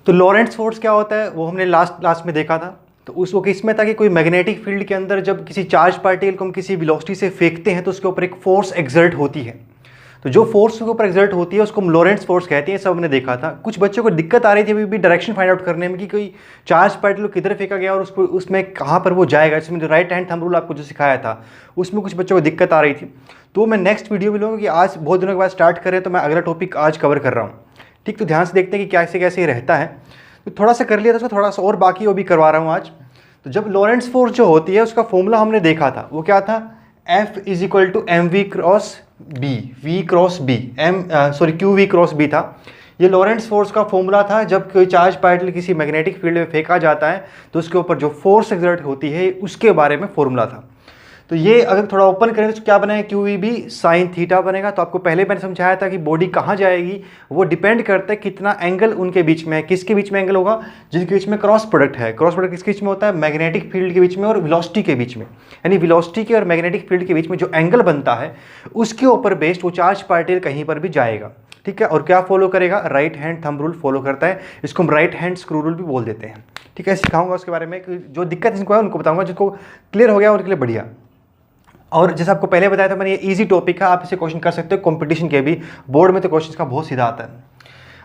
तो लॉरेंट्ज फोर्स क्या होता है वो हमने लास्ट में देखा था। तो उस वो किस में था कि कोई मैग्नेटिक फील्ड के अंदर जब किसी चार्ज पार्टिकल को हम किसी वेलोसिटी से फेंकते हैं तो उसके ऊपर एक फोर्स एक्सर्ट होती है। तो जो फोर्स के ऊपर एक्सर्ट होती है उसको हम लॉरेंट्ज फोर्स कहते हैं। सब हमने देखा था। कुछ बच्चों को दिक्कत आ रही थी अभी भी डायरेक्शन फाइंड आउट करने में कि कोई चार्ज पार्टिकल किधर फेंका गया और उसको उसमें कहाँ पर वो जाएगा। इसमें जो राइट हैंड थंब रूल आपको जो सिखाया था उसमें कुछ बच्चों को दिक्कत आ रही थी। तो मैं नेक्स्ट वीडियो में लूँगा कि आज बहुत दिनों के बाद स्टार्ट करें तो मैं अगला टॉपिक आज कवर कर रहा हूँ। ठीक, तो ध्यान से देखते हैं कि कैसे कैसे रहता है। तो थोड़ा सा कर लिया था उसको, थोड़ा सा और बाकी वो भी करवा रहा हूँ आज। तो जब लॉरेंट्ज फोर्स जो होती है उसका फॉर्मूला हमने देखा था, वो क्या था, F is two M V cross B, V cross B, Q V cross B था। ये लॉरेंट्ज फोर्स का फॉर्मूला था। जब कोई चार्ज पार्टिकल किसी मैग्नेटिक फील्ड में फेंका जाता है तो उसके ऊपर जो फोर्स एक्सर्ट होती है उसके बारे में फॉर्मूला था। तो ये अगर थोड़ा ओपन करें तो क्या बनेगा, Q V B sine theta बनेगा। तो आपको पहले मैंने समझाया था कि बॉडी कहाँ जाएगी वो डिपेंड करता है कितना एंगल उनके बीच में है। किसके बीच में एंगल होगा, जिनके बीच में क्रॉस प्रोडक्ट है। क्रॉस प्रोडक्ट किसके बीच में होता है, मैग्नेटिक फील्ड के बीच में और वेलोसिटी के बीच में। यानी वेलोसिटी के और मैग्नेटिक फील्ड के बीच में जो एंगल बनता है उसके ऊपर बेस्ड वो चार्ज पार्टिकल कहीं पर भी जाएगा। ठीक है, और क्या फॉलो करेगा, right hand thumb rule follow करता है। इसको हम राइट हैंड स्क्रू रूल भी बोल देते हैं। ठीक है, सिखाऊंगा उसके बारे में, जो दिक्कत इनको है उनको बताऊंगा, जिसको क्लियर हो गया उनके लिए बढ़िया। और जैसे आपको पहले बताया था मैंने, ये इजी टॉपिक है, आप इसे क्वेश्चन कर सकते हो कंपटीशन के भी। बोर्ड में तो क्वेश्चन का बहुत सीधा आता है।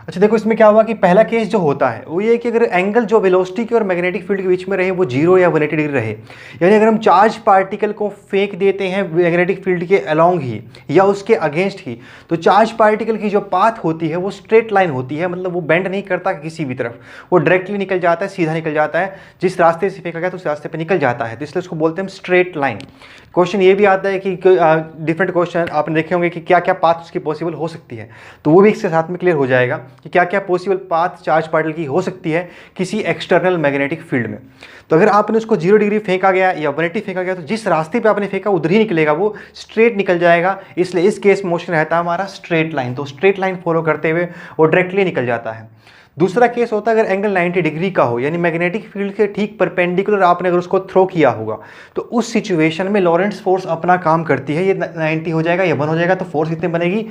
अच्छा देखो, इसमें क्या हुआ कि पहला केस जो होता है वो ये है कि अगर एंगल जो वेलोसिटी के और मैग्नेटिक फील्ड के बीच में रहे वो 0 या 180 डिग्री रहे। यानी अगर हम चार्ज पार्टिकल को फेंक देते हैं मैग्नेटिक फील्ड के अलोंग ही या उसके अगेंस्ट ही, तो चार्ज पार्टिकल की जो पाथ होती है वो स्ट्रेट लाइन होती है। मतलब वो बेंड नहीं करता किसी भी तरफ, वो डायरेक्टली निकल जाता है, सीधा निकल जाता है। जिस रास्ते से फेंका गया तो उस रास्ते पर निकल जाता है। तो इसलिए उसको बोलते हैं हम स्ट्रेट लाइन। क्वेश्चन ये भी आता है कि डिफरेंट क्वेश्चन आपने देखे होंगे कि क्या क्या पाथ उसकी पॉसिबल हो सकती है। तो वो भी इसके साथ में क्लियर हो जाएगा कि क्या क्या पॉसिबल पाथ चार्ज पार्टिकल की हो सकती है किसी एक्सटर्नल मैग्नेटिक फील्ड में। तो अगर आपने उसको 0 डिग्री फेंका गया या 180 फेंका गया तो जिस रास्ते पे आपने फेंका उधर ही निकलेगा, वो स्ट्रेट निकल जाएगा। इसलिए इस केस मोशन रहता है हमारा स्ट्रेट लाइन। तो स्ट्रेट लाइन फॉलो करते हुए वो डायरेक्टली निकल जाता है। दूसरा केस होता है अगर एंगल 90 डिग्री का हो, यानी मैग्नेटिक फील्ड के ठीक परपेंडिकुलर आपने अगर उसको थ्रो किया होगा, तो उस सिचुएशन में लॉरेंट्ज फोर्स अपना काम करती है। ये 90 हो जाएगा या 1 हो जाएगा, तो फोर्स कितनी बनेगी,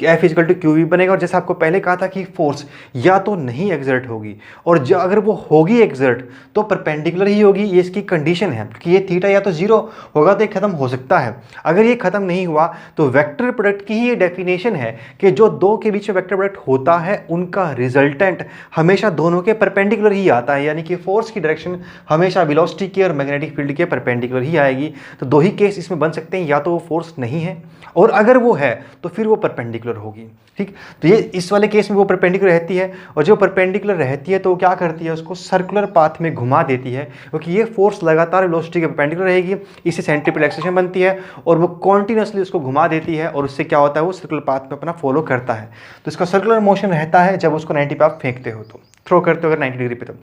F equal to Q V बनेगा। और जैसे आपको पहले कहा था कि फोर्स या तो नहीं एक्सर्ट होगी, और अगर वो होगी एक्सर्ट तो परपेंडिकुलर ही होगी। ये इसकी कंडीशन है कि ये थीटा या तो 0 होगा तो ये खत्म हो सकता है। अगर ये खत्म नहीं हुआ तो वेक्टर प्रोडक्ट की ही ये डेफिनेशन है कि जो दो के बीच में वेक्टर प्रोडक्ट होता है उनका रिजल्टेंट हमेशा दोनों के परपेंडिकुलर ही आता है। यानी कि फोर्स की डायरेक्शन हमेशा वेलोसिटी के और मैग्नेटिक फील्ड के परपेंडिकुलर ही आएगी। तो दो ही केस इसमें बन सकते हैं, या तो वो फोर्स नहीं है और अगर वो है तो फिर वो परपेंडिकुलर होगी। ठीक, तो ये इस वाले केस में वो परपेंडिकुलर रहती है, और जो परपेंडिकुलर रहती है तो वो क्या करती है, उसको सर्कुलर पाथ में घुमा देती है, क्योंकि ये फोर्स लगातार वेलोसिटी के परपेंडिकुलर रहेगी। इससे सेंट्रीपिटल एक्सेलरेशन बनती है और वो कॉन्टिन्यूसली उसको घुमा देती है, और उससे क्या होता है, वो सर्कुलर पाथ में अपना फॉलो करता है। तो इसका सर्कुलर मोशन रहता है जब उसको 90 पे आप फेंकते हो, तो थ्रो करते हो अगर 90 डिग्री पे। तो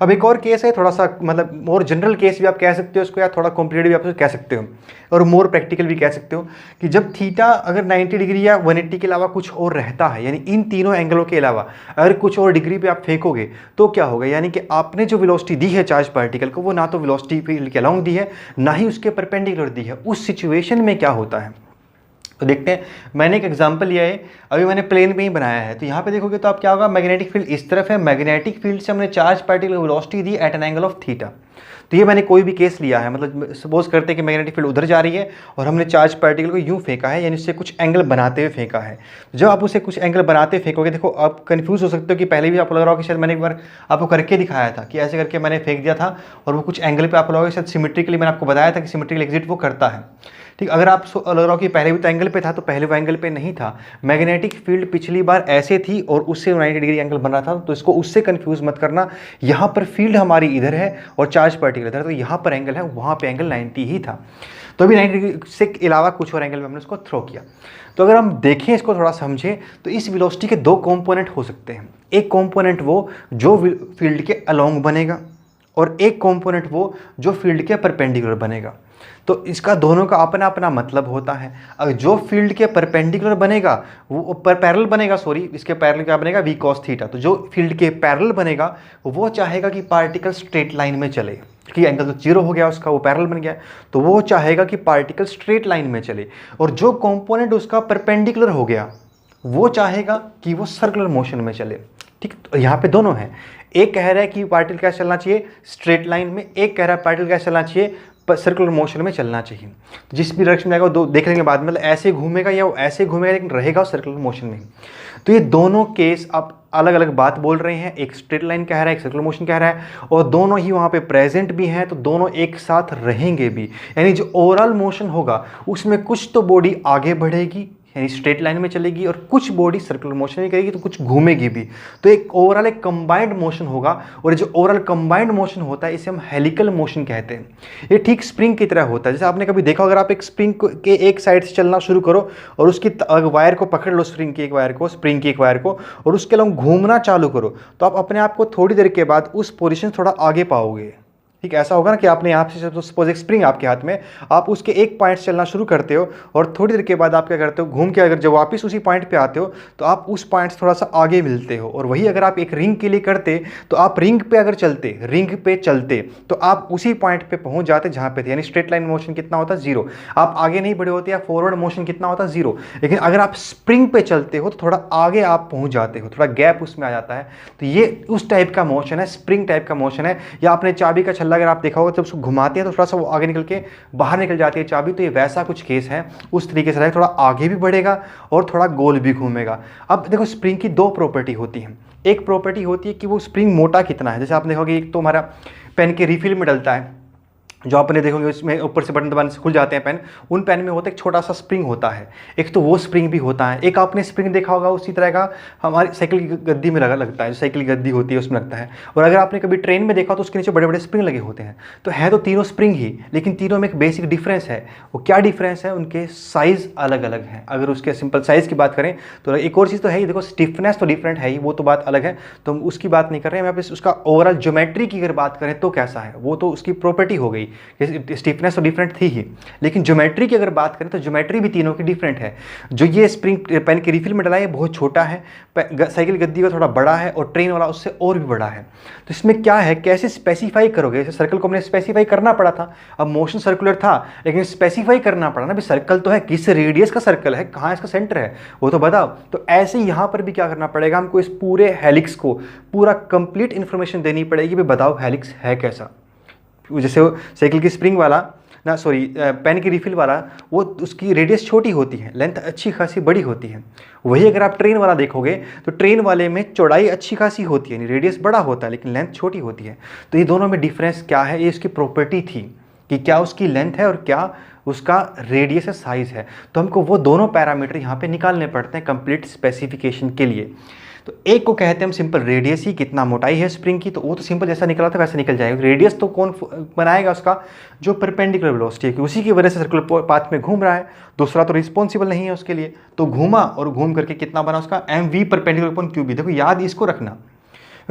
अब एक और केस है, थोड़ा सा मतलब मोर जनरल केस भी आप कह सकते हो इसको, या थोड़ा कॉम्प्लिकेटेड भी आप कह सकते हो, और मोर प्रैक्टिकल भी कह सकते हो, कि जब थीटा अगर 90 डिग्री या 180 के अलावा कुछ और रहता है, यानी इन तीनों एंगलों के अलावा अगर कुछ और डिग्री पे आप फेंकोगे तो क्या होगा, यानी कि आपने जो वेलोसिटी दी है चार्ज पार्टिकल को वो ना तो वेलोसिटी फील्ड के अलोंग दी है ना ही उसके परपेंडिकुलर दी है। उस सिचुएशन में क्या होता है तो देखते हैं। मैंने एक एग्जांपल लिया है, अभी मैंने प्लेन में ही बनाया है। तो यहाँ पे देखोगे तो आप क्या होगा, मैग्नेटिक फील्ड इस तरफ है, मैग्नेटिक फील्ड से हमने चार्ज पार्टिकल वेलोसिटी दी at an angle of theta. तो ये मैंने कोई भी केस लिया है, मतलब सपोज करते हैं कि मैग्नेटिक फील्ड उधर जा रही है और हमने चार्ज पार्टिकल को यूं फेंका है, यानी उससे कुछ एंगल बनाते हुए फेंका है। जब आप उसे कुछ एंगल बनाते हुए फेंकोगे, देखो आप कंफ्यूज हो सकते हो कि पहले भी आपको लग रहा हो कि शायद मैंने एक बार आपको करके दिखाया था कि ऐसे करके मैंने फेंक दिया था और वो कुछ एंगल पे आप लोगों शायद सिमेट्रिकली मैंने आपको बताया था कि सिमेट्रिकल एग्जिट वो करता है। ठीक, अगर आप लग रहा हो कि पहले भी तो एंगल पे था, तो पहले वो एंगल पे नहीं था। मैग्नेटिक फील्ड पिछली बार ऐसे थी और उससे 90 डिग्री एंगल बन रहा था, तो इसको उससे कंफ्यूज मत करना। यहाँ पर फील्ड हमारी इधर है और चार्ज पार्टिकल इधर है, तो यहाँ पर एंगल है, वहाँ पे एंगल 90 ही था। तो अभी 90 डिग्री से अलावा कुछ और एंगल में हमने उसको थ्रो किया। तो अगर हम देखें इसको थोड़ा समझें तो इस वेलोसिटी के दो कंपोनेंट हो सकते हैं। एक कंपोनेंट वो जो फील्ड के अलोंग बनेगा, और एक कंपोनेंट वो जो फील्ड के परपेंडिकुलर बनेगा। तो इसका दोनों का अपना अपना मतलब होता है। अगर जो फील्ड के परपेंडिकुलर बनेगा वो पैरेलल बनेगा, इसके पैरेलल क्या बनेगा, वी कॉस थीटा। तो जो फील्ड के पैरेलल बनेगा वो चाहेगा कि पार्टिकल स्ट्रेट लाइन में चले, कि एंगल तो 0 हो गया उसका, वो पैरेलल बन गया, तो वो चाहेगा कि पार्टिकल स्ट्रेट लाइन में चले। और जो कंपोनेंट उसका परपेंडिकुलर हो गया वो चाहेगा कि वो सर्कुलर मोशन में चले। ठीक है, तो यहाँ पे दोनों हैं, एक कह रहा है कि पार्टिकल क्या चलना चाहिए स्ट्रेट लाइन में, एक कह रहा है पार्टिकल क्या चलना चाहिए सर्कुलर मोशन में चलना चाहिए। तो जिस भी डायरेक्शन में आएगा वो दो देख लेंगे बाद में, मतलब ऐसे घूमेगा या वो ऐसे घूमेगा, लेकिन रहेगा सर्कुलर मोशन में। तो ये दोनों केस आप अलग अलग बात बोल रहे हैं, एक स्ट्रेट लाइन कह रहा है, एक सर्कुलर मोशन कह रहा है, और दोनों ही वहाँ पे प्रेजेंट भी हैं, तो दोनों एक साथ रहेंगे भी। यानी जो ओवरऑल मोशन होगा उसमें कुछ तो बॉडी आगे बढ़ेगी यानी स्ट्रेट लाइन में चलेगी, और कुछ बॉडी सर्कुलर मोशन में करेगी, तो कुछ घूमेगी भी। तो एक ओवरऑल एक कंबाइंड मोशन होगा, और जो ओवरऑल कंबाइंड मोशन होता है इसे हम हेलिकल मोशन कहते हैं। ये ठीक स्प्रिंग की तरह होता है। जैसे आपने कभी देखा, अगर आप एक स्प्रिंग के एक साइड से चलना शुरू करो और उसकी वायर को पकड़ लो, स्प्रिंग की एक वायर को, स्प्रिंग की एक वायर को, और उसके अलावा घूमना चालू करो, तो आप अपने आप को थोड़ी देर के बाद उस पोजिशन थोड़ा आगे पाओगे। ठीक ऐसा होगा ना कि आपने यहाँ से सपोज एक स्प्रिंग आपके हाथ में, आप उसके एक पॉइंट से चलना शुरू करते हो, और थोड़ी देर के बाद आप क्या करते हो, घूम के अगर जब वापस उसी पॉइंट पे आते हो तो आप उस पॉइंट से थोड़ा सा आगे मिलते हो। और वही अगर आप एक रिंग के लिए करते तो आप रिंग पे अगर चलते, रिंग पे चलते, तो आप उसी पॉइंट पे पहुंच जाते जहाँ पे थे। यानी स्ट्रेट लाइन मोशन कितना होता है 0, आप आगे नहीं बढ़े होते, या फॉरवर्ड मोशन कितना होता है 0। लेकिन अगर आप स्प्रिंग पे चलते हो तो थोड़ा आगे आप पहुंच जाते हो, थोड़ा गैप उसमें आ जाता है। तो ये उस टाइप का मोशन है, स्प्रिंग टाइप का मोशन है। या आपने चाबी का छल्ला अगर आप देखा होगा, जब घुमाते हैं तो थोड़ा सा वो आगे निकल के बाहर निकल जाती है चाबी, तो ये वैसा कुछ केस है। उस तरीके से थोड़ा आगे भी बढ़ेगा और थोड़ा गोल भी घूमेगा। अब देखो स्प्रिंग की दो प्रॉपर्टी होती हैं। एक प्रॉपर्टी होती है कि वो स्प्रिंग मोटा कितना है। जैसे आप देखोगे, एक तो हमारा पेन के रिफिल में डलता है, जो आपने देखोगे उसमें ऊपर से बटन दबाने से खुल जाते हैं पेन, उन पेन में होता है एक छोटा सा स्प्रिंग होता है, एक तो वो स्प्रिंग भी होता है। एक आपने स्प्रिंग देखा होगा उसी तरह का हमारी साइकिल की गद्दी में लगता है, जो साइकिल की गद्दी होती है उसमें लगता है। और अगर आपने कभी ट्रेन में देखा तो उसके नीचे बड़े बड़े स्प्रिंग लगे होते हैं। तो है तो तीनों स्प्रिंग ही, लेकिन तीनों में एक बेसिक डिफरेंस है। वो क्या डिफरेंस है, उनके साइज़ अलग अलग हैं। अगर उसके सिंपल साइज़ की बात करें तो एक और चीज़ तो है ही, देखो स्टिफनेस तो डिफरेंट है ही, वो तो बात अलग है, तो हम उसकी बात नहीं कर रहे हैं। मैं उसका ओवरऑल ज्योमेट्री की अगर बात करें तो कैसा है, वो तो उसकी प्रॉपर्टी हो गई। स्टिफनेस तो डिफरेंट थी ही, लेकिन ज्योमेट्री की अगर बात करें तो ज्योमेट्री भी तीनों की डिफरेंट है। जो ये स्प्रिंग पेन के रिफिल में डला है बहुत छोटा है, साइकिल गद्दी का थोड़ा बड़ा है, और ट्रेन वाला उससे और भी बड़ा है। तो इसमें क्या है, कैसे स्पेसिफाई करोगे। जैसे सर्कल को हमने स्पेसिफाई करना पड़ा था, अब मोशन सर्कुलर था लेकिन स्पेसिफाई करना पड़ा ना, भी सर्कल तो है, किस रेडियस का सर्कल है, कहाँ इसका सेंटर है, वो तो बताओ। तो ऐसे यहाँ पर भी क्या करना पड़ेगा, हमको इस पूरे हेलिक्स को पूरा कंप्लीट इन्फॉर्मेशन देनी पड़ेगी, भी बताओ हेलिक्स है कैसा। जैसे वो साइकिल की स्प्रिंग वाला ना, सॉरी पेन की रिफिल वाला, वो उसकी रेडियस छोटी होती है, लेंथ अच्छी खासी बड़ी होती है। वही अगर आप ट्रेन वाला देखोगे तो ट्रेन वाले में चौड़ाई अच्छी खासी होती है, यानी रेडियस बड़ा होता है लेकिन लेंथ छोटी होती है। तो ये दोनों में डिफरेंस क्या है, ये इसकी प्रॉपर्टी थी कि क्या उसकी लेंथ है और क्या उसका रेडियस है, साइज़ है। तो हमको वो दोनों पैरामीटर यहाँ पे निकालने पड़ते हैं कंप्लीट स्पेसिफिकेशन के लिए। तो एक को कहते हैं हम सिंपल रेडियस ही, कितना मोटाई है स्प्रिंग की, तो वो तो सिंपल जैसा निकला था वैसा निकल जाएगा। रेडियस तो कौन बनाएगा, उसका जो परपेंडिकुलर वेलोसिटी है, कि उसी की वजह से सर्कुलर पाथ में घूम रहा है, दूसरा तो रिस्पॉन्सिबल नहीं है उसके लिए। तो घूमा और घूम करके कितना बना उसका, mv परपेंडिकुलर अपॉन qb। देखो याद इसको रखना,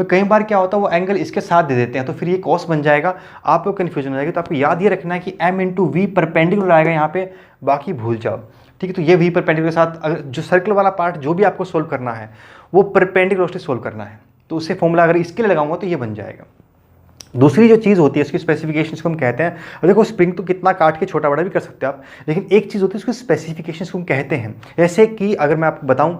कई बार क्या होता है वो एंगल इसके साथ दे देते हैं तो फिर ये कॉस बन जाएगा, आपको कन्फ्यूजन हो जाएगी। तो आपको याद ये रखना है कि m इंटू वी परपेंडिकुलर आएगा यहाँ पे, बाकी भूल जाओ। ठीक है, तो ये वी परपेंडिकुलर के साथ अगर जो सर्कल वाला पार्ट जो भी आपको सोल्व करना है वो परपेंडिकुलर सोल्व करना है, तो उससे फॉर्मूला अगर इसके लिए लगाऊंगा तो ये बन जाएगा। दूसरी जो चीज़ होती है उसकी स्पेसिफिकेशंस को हम कहते हैं। और देखो स्प्रिंग तो कितना काट के छोटा बड़ा भी कर सकते हो आप, लेकिन एक चीज़ होती है उसकी स्पेसिफिकेशंस को हम कहते हैं। जैसे कि अगर मैं आपको बताऊं,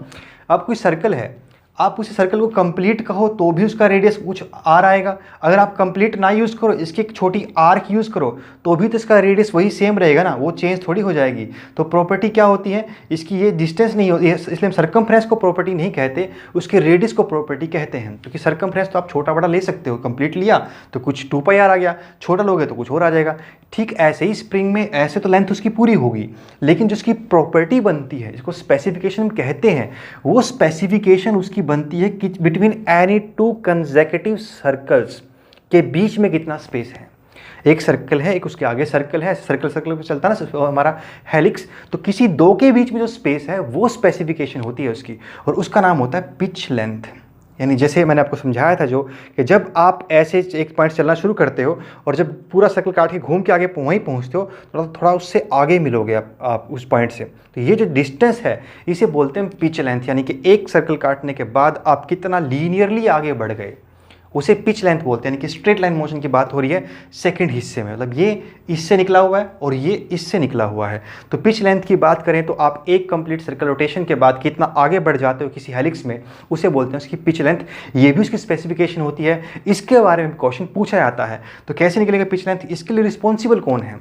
आप कोई सर्कल है, आप उसी सर्कल को कंप्लीट कहो तो भी उसका रेडियस कुछ आर आएगा। अगर आप कंप्लीट ना यूज़ करो, इसकी एक छोटी आर्क यूज़ करो तो भी तो इसका रेडियस वही सेम रहेगा ना, वो चेंज थोड़ी हो जाएगी। तो प्रॉपर्टी क्या होती है इसकी, ये डिस्टेंस नहीं होती है, इसलिए हम सर्कमफ्रेंस को प्रॉपर्टी नहीं कहते, उसके रेडियस को प्रॉपर्टी कहते हैं। क्योंकि सर्कमफ्रेंस तो आप छोटा बड़ा ले सकते हो, कंप्लीट लिया तो कुछ 2πr आ गया, छोटा लोगे तो कुछ और आ जाएगा। ठीक ऐसे ही स्प्रिंग में, ऐसे तो लेंथ उसकी पूरी होगी, लेकिन जो उसकी प्रॉपर्टी बनती है, जिसको स्पेसिफिकेशन कहते हैं, वो स्पेसिफिकेशन उसकी बनती है कि between any two consecutive circles के बीच में कितना स्पेस है। एक सर्कल है, एक उसके आगे सर्कल है, सर्कल सर्कल पे चलता है ना हमारा हेलिक्स, तो किसी दो के बीच में जो स्पेस है वो स्पेसिफिकेशन होती है उसकी, और उसका नाम होता है पिच लेंथ। यानी जैसे मैंने आपको समझाया था जो कि जब आप ऐसे एक पॉइंट चलना शुरू करते हो और जब पूरा सर्कल काट के घूम के आगे वहीं पहुंचते हो, थोड़ा उससे आगे मिलोगे आप उस पॉइंट से। तो ये जो डिस्टेंस है इसे बोलते हैं पिच लेंथ, यानी कि एक सर्कल काटने के बाद आप कितना लीनियरली आगे बढ़ गए, उसे पिच लेंथ बोलते हैं, यानी कि स्ट्रेट लाइन मोशन की बात हो रही है सेकंड हिस्से में, मतलब ये इससे निकला हुआ है और ये इससे निकला हुआ है। तो पिच लेंथ की बात करें तो आप एक कंप्लीट सर्कल रोटेशन के बाद कितना आगे बढ़ जाते हो किसी हेलिक्स में, उसे बोलते हैं उसकी पिच लेंथ। ये भी उसकी स्पेसिफिकेशन होती है, इसके बारे में क्वेश्चन पूछा जाता है। तो कैसे निकलेगा पिच लेंथ, इसके लिए रिस्पॉन्सिबल कौन है,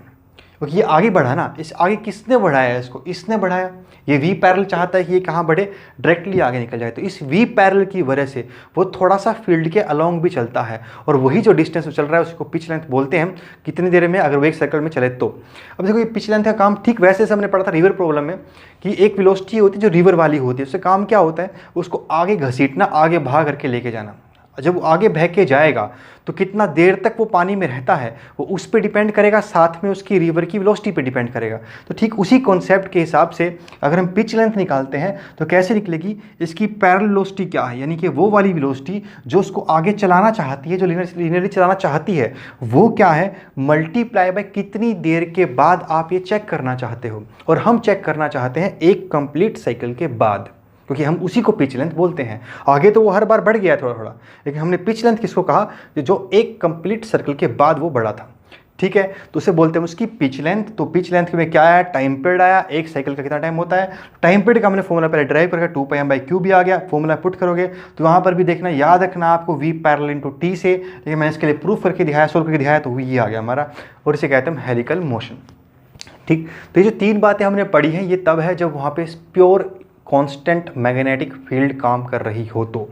क्योंकि ये आगे बढ़ा ना, इस आगे किसने बढ़ाया, इसको इसने बढ़ाया। ये वी पैरेलल चाहता है कि ये कहाँ बढ़े, डायरेक्टली आगे निकल जाए। तो इस वी पैरेलल की वजह से वो थोड़ा सा फील्ड के अलोंग भी चलता है, और वही जो डिस्टेंस चल रहा है उसको पिच लेंथ बोलते हैं। कितनी देर में, अगर वो एक सर्कल में चले तो। अब देखो ये पिच लेंथ का काम ठीक वैसे से हमने पढ़ा था रिवर प्रॉब्लम में, कि एक वेलोसिटी होती है जो रिवर वाली होती है, उससे काम क्या होता है, उसको आगे घसीटना, आगे भाग करके लेके जाना। जब वो आगे बह के जाएगा तो कितना देर तक वो पानी में रहता है वो उस पर डिपेंड करेगा, साथ में उसकी रिवर की वेलोसिटी पे डिपेंड करेगा। तो ठीक उसी कॉन्सेप्ट के हिसाब से अगर हम पिच लेंथ निकालते हैं तो कैसे निकलेगी, इसकी पैरेलल वेलोसिटी क्या है, यानी कि वो वाली वेलोसिटी जो उसको आगे चलाना चाहती है, जो लीनियरली चलाना चाहती है, वो क्या है, मल्टीप्लाई बाय कितनी देर के बाद आप ये चेक करना चाहते हो। और हम चेक करना चाहते हैं एक कंप्लीट साइकिल के बाद, क्योंकि हम उसी को पिच लेंथ बोलते हैं। आगे तो वो हर बार बढ़ गया थोड़ा थोड़ा, लेकिन हमने पिच लेंथ किसको कहा, जो एक कंप्लीट सर्कल के बाद वो बढ़ा था। ठीक है, तो उसे बोलते हैं उसकी पिच लेंथ। तो पिच लेंथ में क्या आया, टाइम पीरियड आया, एक साइकिल का कितना टाइम होता है। टाइम पीरियड का हमने फॉर्मूला पहले ड्राइव करके 2πm/q भी आ गया, फॉर्मूला पुट करोगे तो वहाँ पर भी देखना, याद रखना आपको v पैरेलल इंटू टी से, लेकिन मैंने इसके लिए प्रूफ करके दिखाया, सोल्व करके दिखाया, तो ये आ गया हमारा, और इसे कहते हैं हेलिकल मोशन। ठीक, तो ये जो तीन बातें हमने पढ़ी हैं ये तब है जब वहाँ पे प्योर कांस्टेंट मैग्नेटिक फील्ड काम कर रही हो। तो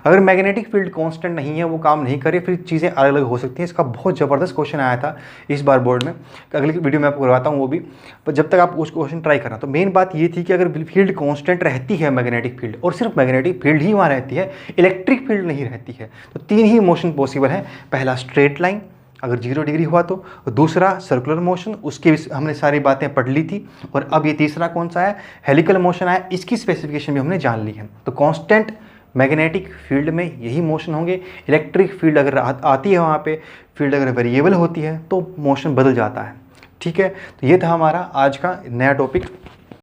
अगर मैग्नेटिक फील्ड कांस्टेंट नहीं है, वो काम नहीं करे, फिर चीज़ें अलग अलग हो सकती हैं। इसका बहुत ज़बरदस्त क्वेश्चन आया था इस बार बोर्ड में, अगली वीडियो में आपको करवाता हूँ वो भी, पर जब तक आप उस क्वेश्चन ट्राई करना। तो मेन बात ये थी कि अगर फील्ड कांस्टेंट रहती है मैग्नेटिक फील्ड, और सिर्फ मैग्नेटिक फील्ड ही वहाँ रहती है, इलेक्ट्रिक फील्ड नहीं रहती है, तो तीन ही मोशन पॉसिबल है। पहला स्ट्रेट लाइन अगर 0 डिग्री हुआ तो, दूसरा सर्कुलर मोशन, उसकी हमने सारी बातें पढ़ ली थी, और अब ये तीसरा कौन सा है, हेलिकल मोशन है, इसकी स्पेसिफिकेशन भी हमने जान ली है। तो कांस्टेंट मैग्नेटिक फील्ड में यही मोशन होंगे। इलेक्ट्रिक फील्ड अगर आती है वहाँ पे, फील्ड अगर वेरिएबल होती है तो मोशन बदल जाता है। ठीक है, तो ये था हमारा आज का नया टॉपिक।